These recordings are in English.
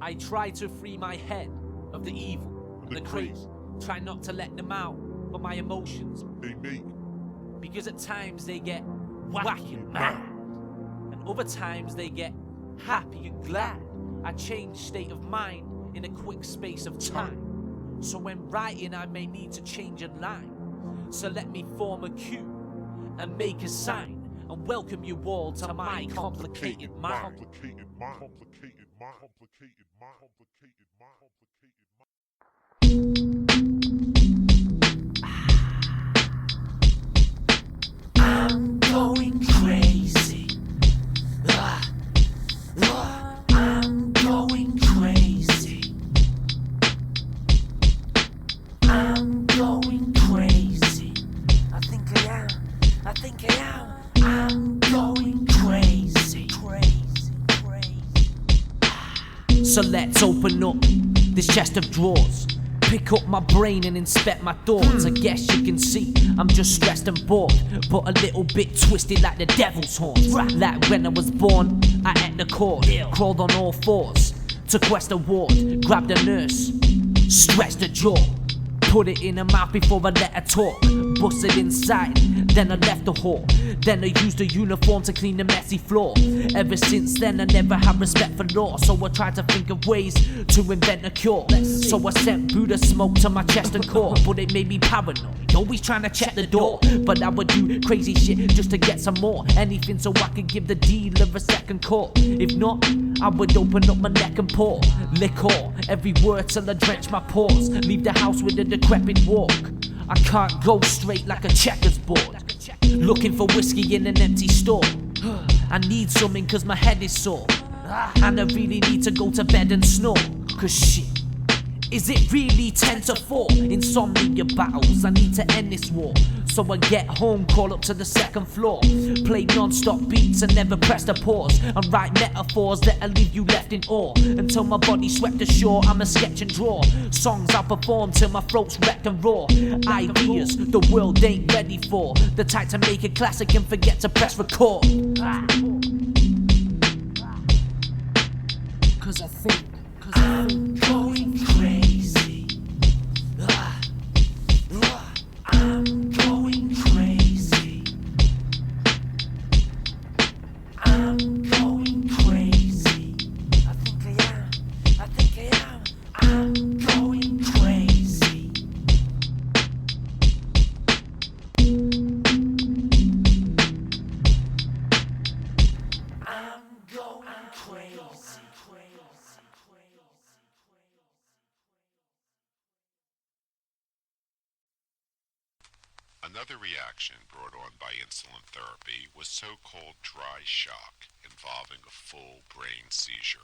I try to free my head of the evil and the crazy. Try not to let them out, but my emotions they make. Because at times they get wacky and mad, and other times they get happy and glad. I change state of mind in a quick space of time. So when writing I may need to change a line. So let me form a cue and make a sign, and welcome you all to my complicated mind. I'm going crazy. I'm going crazy. I'm going crazy. I think I am. I'm going crazy. So let's open up this chest of drawers. Pick up my brain and inspect my thoughts. I guess you can see I'm just stressed and bored, but a little bit twisted like the devil's horns. Like when I was born, I ate the cord, crawled on all fours to quest a ward, grabbed a nurse, stretched the jaw, put it in her mouth before I let her talk. Busted inside, then I left the hall. Then I used a uniform to clean the messy floor. Ever since then I never had respect for law, so I tried to think of ways to invent a cure. So I sent Buddha smoke to my chest and core, but it made me paranoid, always trying to check the door. But I would do crazy shit just to get some more, anything so I could give the dealer a second call. If not, I would open up my neck and pour liquor every word till I drench my pores. Leave the house with a decrepit walk. I can't go straight like a checkers board, looking for whiskey in an empty store. I need something cause my head is sore, and I really need to go to bed and snore. Cause shit, is it really 10 to 4? Insomnia battles, I need to end this war. So I get home, crawl up to the second floor, play non-stop beats and never press the pause, and write metaphors that'll leave you left in awe. Until my body swept ashore, I'm a sketch and draw songs I'll perform till my throat's wrecked and raw. Ideas the world ain't ready for, the type to make a classic and forget to press record. Cause I think I'm going crazy. I'm going crazy. I'm going crazy. I think I am. I'm going crazy. I'm going crazy. Another reaction brought on by insulin therapy was so-called dry shock, involving a full brain seizure.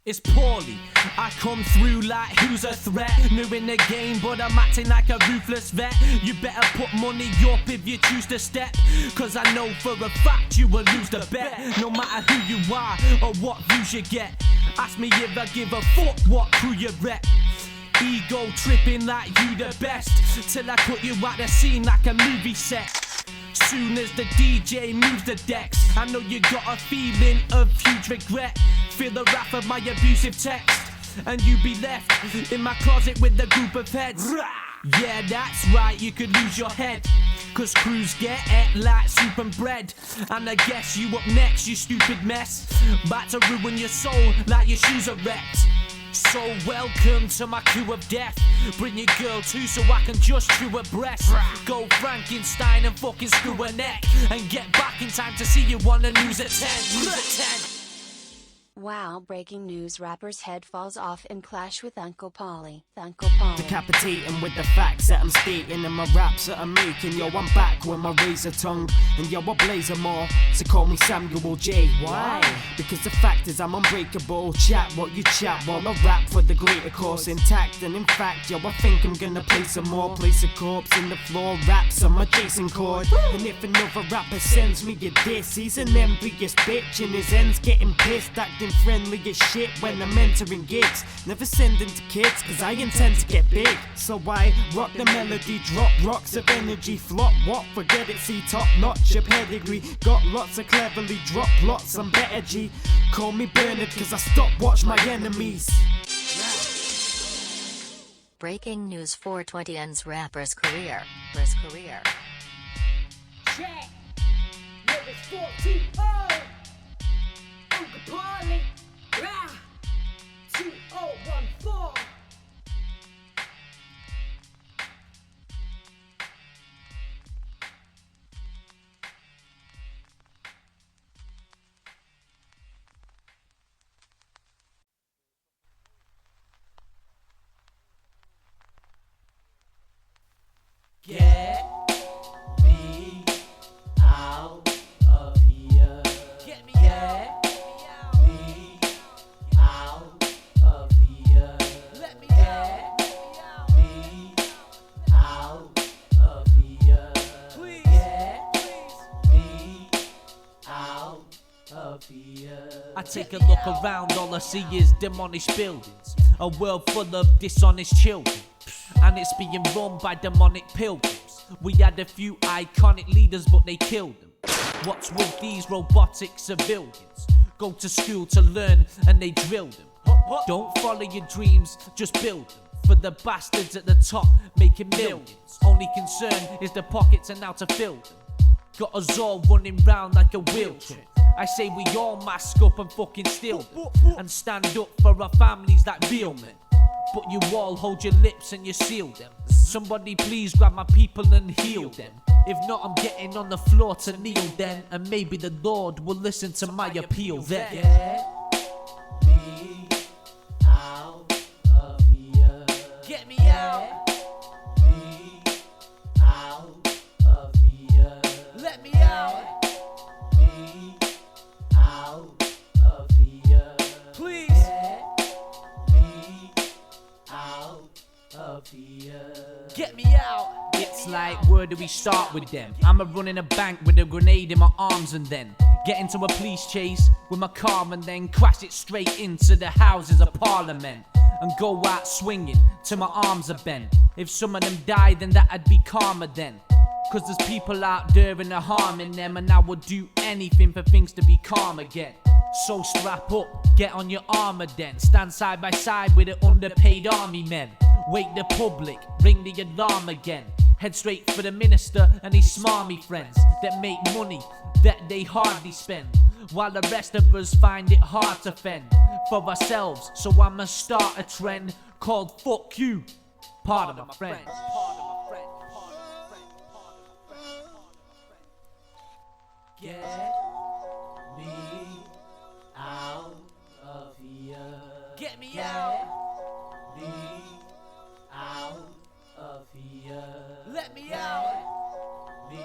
It's Paulie, I come through like who's a threat. New in the game but I'm acting like a ruthless vet. You better put money up if you choose to step, cause I know for a fact you will lose the bet. No matter who you are or what views you get, ask me if I give a fuck what crew you rep. Ego tripping like you the best, till I put you out the scene like a movie set. Soon as the DJ moves the decks, I know you got a feeling of huge regret. Feel the wrath of my abusive text, and you be left in my closet with a group of heads. Yeah, that's right, you could lose your head, cause crews get it like soup and bread. And I guess you up next, you stupid mess, about to ruin your soul like your shoes are wrecked. So welcome to my crew of death. Bring your girl too so I can just chew her breast. Go Frankenstein and fucking screw her neck, and get back in time to see you on the news at 10. Wow, breaking news. Rapper's head falls off in clash with Uncle Paulie. Decapitating with the facts that I'm stating and my raps that I'm making. Yo, I'm back with my razor tongue, and yo, I blaze 'em all, so call me Samuel J. Why? Because the fact is I'm unbreakable. Chat what you chat while I rap for the greater cause intact. And in fact, yo, I think I'm gonna play some more. Place a corpse in the floor, raps on my Jason chord. And if another rapper sends me a diss, he's an envious bitch and his ends getting pissed, acting friendly as shit when I'm entering gigs. Never sending to kids cause I intend to get big. So I rock the melody, drop rocks of energy. Flop what? Forget it, see top notch your pedigree. Got lots of cleverly, drop lots, I'm better G. Call me Bernard cause I stop watch my enemies. Breaking news: 420 ends rapper's career. Check. Lyrics 14. Oh. Uncle Paulie. Rah. 2014. Get me out of here. Get me out of here. Let me get me out of here. Please get me out of here. I take a look around, all I see is demolished buildings, a world full of dishonest children, and it's being run by demonic pilgrims. We had a few iconic leaders, but they killed them. What's with these robotic civilians? Go to school to learn and they drill them. Don't follow your dreams, just build them. For the bastards at the top making millions, only concern is the pockets and how to fill them. Got us all running round like a wheelchair. I say we all mask up and fucking steal them, and stand up for our families like real men. But you all hold your lips and you seal them. Somebody please grab my people and heal them. If not, I'm getting on the floor to kneel then, and maybe the Lord will listen to my appeal then. Get me out of here. Get me out. Get me out of here. Let me out. Get me out of here. Please. Get me out. It's like, where do we start with them? I'm a running a bank with a grenade in my arms, and then get into a police chase with my car, and then crash it straight into the Houses of Parliament, and go out swinging till my arms are bent. If some of them die, then that'd be karma then, cause there's people out there and they're harming them, and I would do anything for things to be calm again. So strap up, get on your armor then, stand side by side with the underpaid army men. Wake the public, ring the alarm again. Head straight for the minister and his smarmy friends that make money that they hardly spend, while the rest of us find it hard to fend for ourselves. So I'ma start a trend called fuck you, part of my friend. Get me out of here. Get me out. Get me out of here. Let me out. Me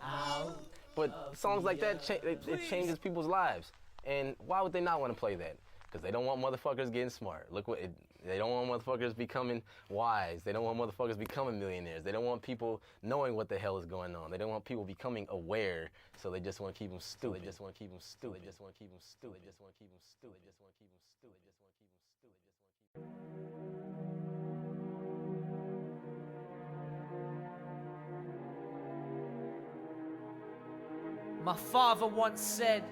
out. But songs like that, it changes people's lives. And why would they not want to play that? Because they don't want motherfuckers getting smart. Look what they don't want motherfuckers becoming wise. They don't want motherfuckers becoming millionaires. They don't want people knowing what the hell is going on. They don't want people becoming aware. So they just want to keep them stupid. They just want to keep them stupid. They just want to keep them stupid. They just want to keep them stupid. They just want to keep them stupid. They just want to keep them stupid. They just want to keep them. My father once said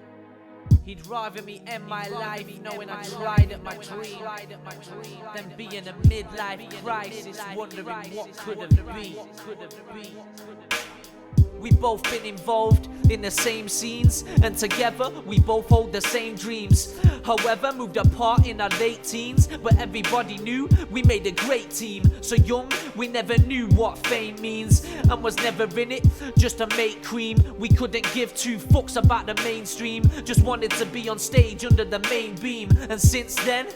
he'd rather me end my life knowing I tried at my dream than be in a midlife crisis wondering what could have been. We both been involved in the same scenes, and together we both hold the same dreams. However, moved apart in our late teens, but everybody knew we made a great team. So young, we never knew what fame means, and was never in it just to make cream. We couldn't give two fucks about the mainstream, just wanted to be on stage under the main beam. And since then,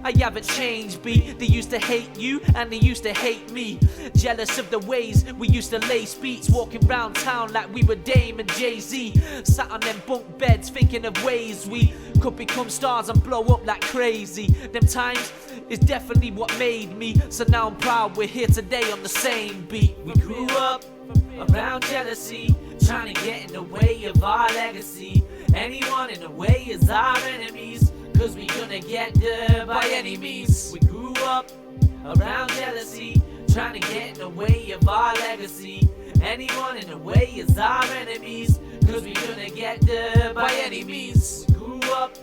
I haven't changed, B. They used to hate you and they used to hate me. Jealous of the ways we used to lace beats, walking round town like we were Dame and Jay-Z. Sat on them bunk beds thinking of ways we could become stars and blow up like crazy. Them times is definitely what made me, so now I'm proud we're here today on the same beat. We grew up around jealousy, trying to get in the way of our legacy. Anyone in the way is our enemies, cause we gonna get there by any means. We grew up around jealousy, trying to get in the way of our legacy. Anyone in the way is our enemies, cause we gonna get there by any means. We grew up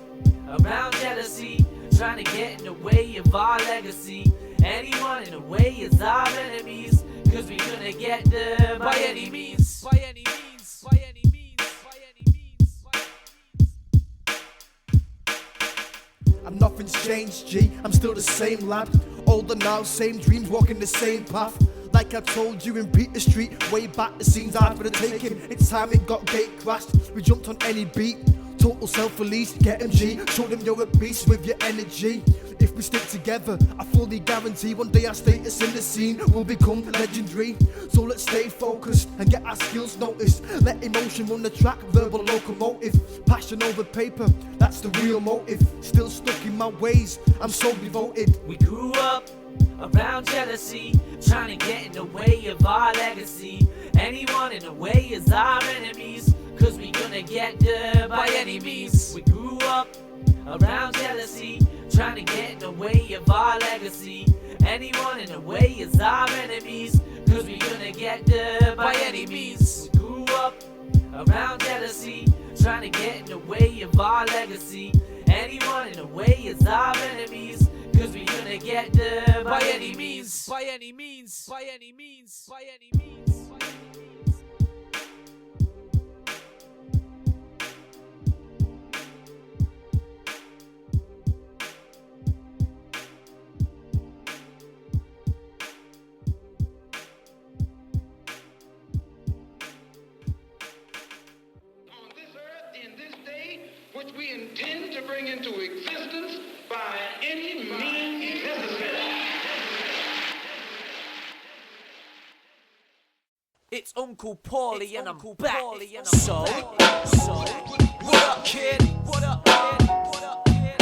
around jealousy, trying to get in the way of our legacy. Anyone in the way is our enemies, cause we gonna get there by any means. By any means, by any means, by any means, by any means. Nothing's changed, G, I'm still the same lad. Older now, same dreams, walking the same path. Like I told you in Peter Street, way back the scenes hard for the taking. It's time it got gate crashed, we jumped on any beat. Total self-release, get him G, show them you're a beast with your energy. If we stick together, I fully guarantee one day our status in the scene will become legendary. So let's stay focused and get our skills noticed. Let emotion run the track, verbal locomotive. Passion over paper, that's the real motive. Still stuck in my ways, I'm so devoted. We grew up around jealousy, trying to get in the way of our legacy. Anyone in the way is our enemies, cause we gonna get there by any means. We grew up around jealousy, trying to get in the way of our legacy. Anyone in the way is our enemies, cause we gonna get there by any means. We grew up around jealousy, trying to get in the way of our legacy. Anyone in the way is our enemies, cause we gonna get there by any means. By any means, by any means, by any means, by any means. Which we intend to bring into existence by any means necessary. It's Uncle Paulie and I'm back. So, what up, kid? What up, kid? What up, kid?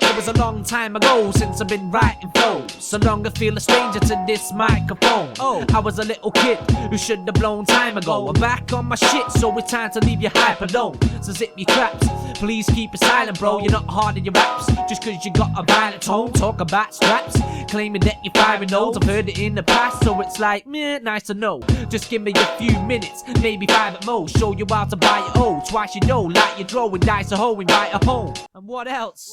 It was a long time ago since I've been writing flows. So long I feel a stranger to this microphone. I was a little kid who should have blown time ago. I'm back on my shit, so it's time to leave you hype alone. So zip your traps, please keep it silent, bro. You're not hard in your raps, just cause you got a violent tone. Talk about straps, claiming that you're firing nodes. I've heard it in the past, so it's like, meh, nice to know. Just give me a few minutes, maybe 5 at most. Show you how to buy your own, twice you know. Like you're throwing dice a hoe, invite a home. And what else?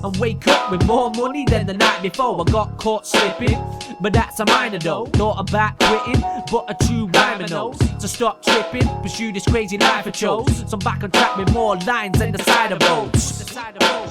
And wake up with more money than the night before. I got caught slipping, but that's a minor though. Thought about quitting, but a true rhymer knows to stop tripping, pursue this crazy life I chose. So I'm back on track with more lines than the side of roads. The side of roads.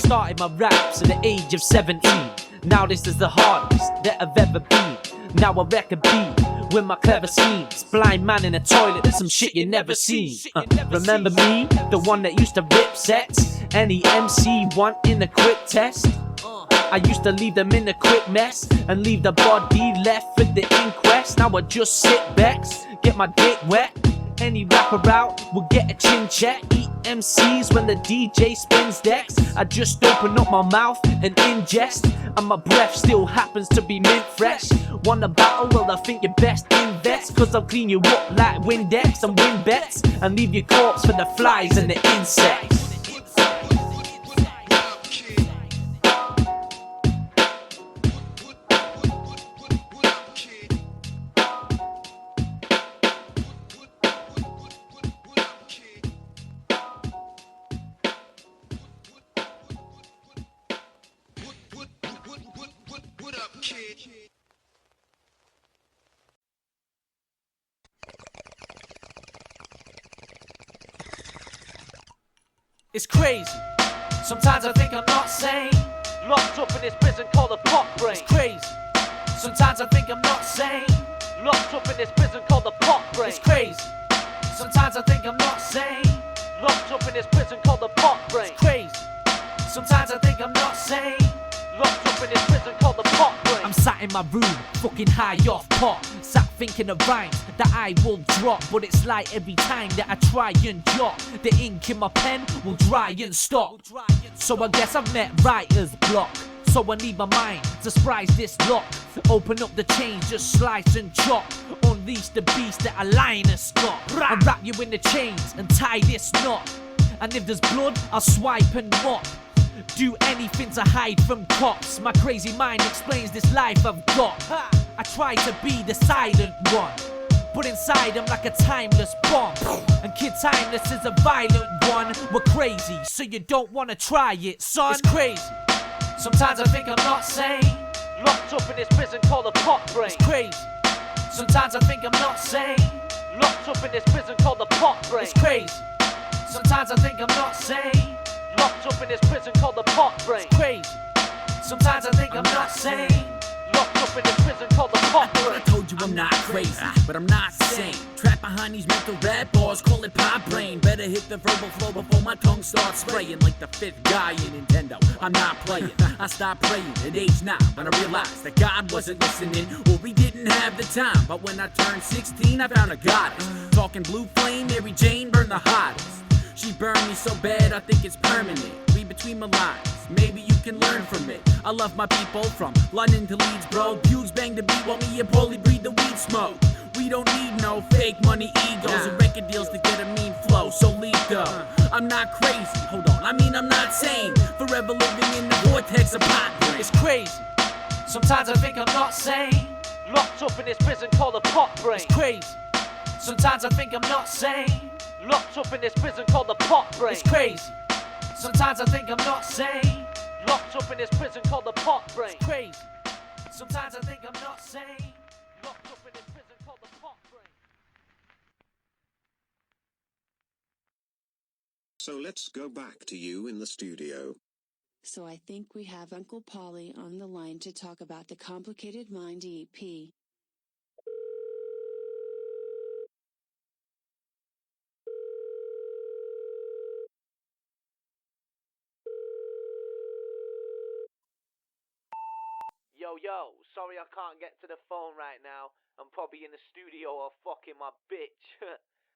Started my raps at the age of 17. Now this is the hardest that I've ever been. Now I wreck a beat with my clever schemes. Blind man in a toilet, there's some shit you never seen. Remember me, the one that used to rip sets? Any MC want in a quick test? I used to leave them in a quick mess and leave the body left for the inquest. Now I just sit back, get my dick wet. Any rapper out will get a chin check. Eat MCs when the DJ spins decks. I just open up my mouth and ingest, and my breath still happens to be mint fresh. Want a battle? Well, I think you best invest, cause I'll clean you up like Windex and win bets, and leave your corpse for the flies and the insects. It's crazy. Sometimes I think I'm not sane. Locked up in this prison called a pot brain. It's crazy. Sometimes I think I'm not sane. Locked up in this prison called a pot brain. It's crazy. Sometimes I think I'm not sane. Locked up in this prison called a pot brain. It's crazy. Sometimes I think I'm not sane. Locked up in this prison called the pot brain. I'm sat in my room, fucking high off pot. Sat thinking of rhymes that I will drop. But it's like every time that I try and jot, the ink in my pen will dry and stop. So I guess I've met writer's block. So I need my mind to surprise this lock. Open up the chains, just slice and chop. Unleash the beast that a lioness got. And wrap you in the chains and tie this knot. And if there's blood, I'll swipe and mop. Do anything to hide from cops. My crazy mind explains this life I've got. I try to be the silent one, but inside I'm like a timeless bomb. And Kid Timeless is a violent one. We're crazy, so you don't wanna try it, son. It's crazy. Sometimes I think I'm not sane. Locked up in this prison called a pot brain. It's crazy. Sometimes I think I'm not sane. Locked up in this prison called the pot brain. It's crazy. Sometimes I think I'm not sane. Locked up in this prison called the pot brain. It's crazy. Sometimes I think I'm not sane. Locked up in this prison called the pot brain. I told you I'm not crazy, but I'm not sane. Trapped behind these mental red bars, call it pop brain. Better hit the verbal flow before my tongue starts spraying like the fifth guy in Nintendo. I'm not playing. I stopped praying at age 9 when I realized that God wasn't listening, or he didn't have the time. But when I turned 16, I found a goddess. Talking blue flame, Mary Jane burned the hottest. She burned me so bad, I think it's permanent. Read between my lines, maybe you can learn from it. I love my people from London to Leeds, bro. Bugs bang the beat while me and Paulie breathe the weed smoke. We don't need no fake money egos and record deals to get a mean flow. So lethal. I'm not crazy, hold on, I mean I'm not sane. Forever living in the vortex of pot brain. It's crazy. Sometimes I think I'm not sane. Locked up in this prison called a pot brain. It's crazy. Sometimes I think I'm not sane. Locked up in this prison called the pot brain. It's crazy. Sometimes I think I'm not sane. Locked up in this prison called the pot brain. It's crazy. Sometimes I think I'm not sane. Locked up in this prison called the pot brain. So let's go back to you in the studio. So I think we have Uncle Paulie on the line to talk about the Complicated Mind EP. Yo, sorry I can't get to the phone right now. I'm probably in the studio or fucking my bitch.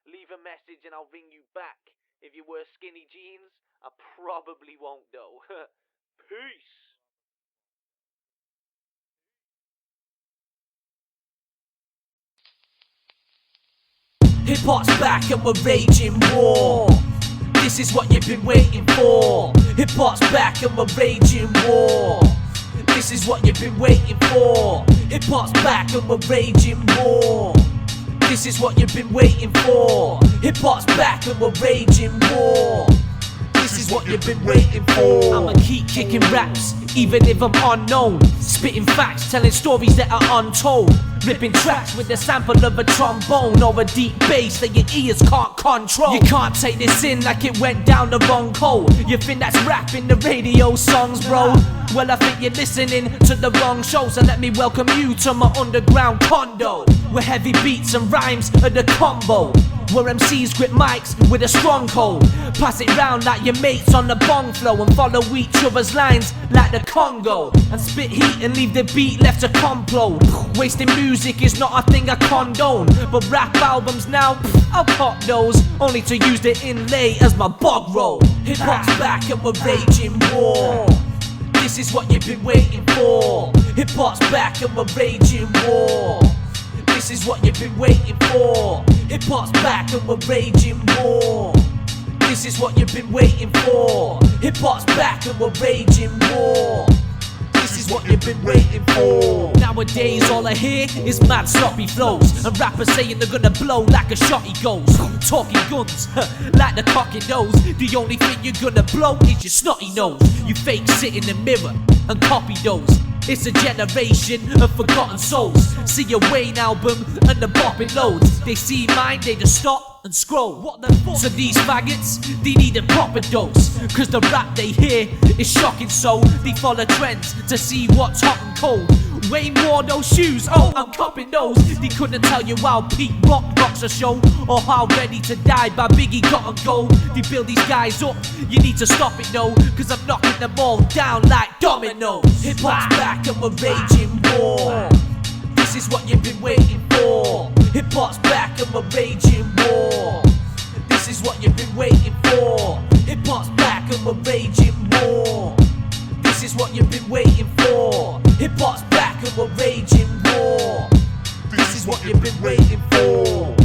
Leave a message and I'll ring you back. If you wear skinny jeans, I probably won't though. Peace. Hip-hop's back and we're raging war. This is what you've been waiting for. Hip-hop's back and we're raging war. This is what you've been waiting for. Hip-hop's back and we're raging war. This is what you've been waiting for. Hip-hop's back and we're raging war. This is what you've been waiting for. I'ma keep kicking raps, even if I'm unknown. Spitting facts, telling stories that are untold. Ripping tracks with the sample of a trombone or a deep bass that your ears can't control. You can't take this in like it went down the wrong hole. You think that's rapping the radio songs, bro? Well, I think you're listening to the wrong show. So let me welcome you to my underground condo, where heavy beats and rhymes are the combo. Where MCs grip mics with a stronghold. Pass it round like your mates on the bong flow, and follow each other's lines like the Congo. And spit heat and leave the beat left to complode. Wasting music is not a thing I condone, but rap albums now, I'll pop those, only to use the inlay as my bog roll. Hip-hop's back and we're raging war. This is what you've been waiting for. Hip-hop's back and we're raging war. This is what you've been waiting for. Hip-hop's back and we're raging war. This is what you've been waiting for. Hip-hop's back and we're raging war. This is what you've been waiting for. Nowadays all I hear is mad sloppy flows, and rappers saying they're gonna blow like a shot he goes. Talking guns, like the cocky nose. The only thing you're gonna blow is your snotty nose. You fake sit in the mirror and copy those. It's a generation of forgotten souls. See your Wayne album and the bopping loads. They see mine, they just stop and scroll. What the fuck? So these faggots, they need a proper dose, cause the rap they hear is shocking, so they follow trends to see what's hot and cold. Way more those shoes, oh I'm copping those. They couldn't tell you how Pete Rock rocks a show, or how Ready to Die by Biggie got on gold. They build these guys up, you need to stop it no, cause I'm knocking them all down like dominoes. Hip hop's back and we're raging war. This is what you've been waiting for. Hip hop's back and we're raging war. This is what you've been waiting for. Hip hop's back and we're raging war. This is what you've been waiting for. Hip hop's back and we're raging war. This is what you've been waiting for.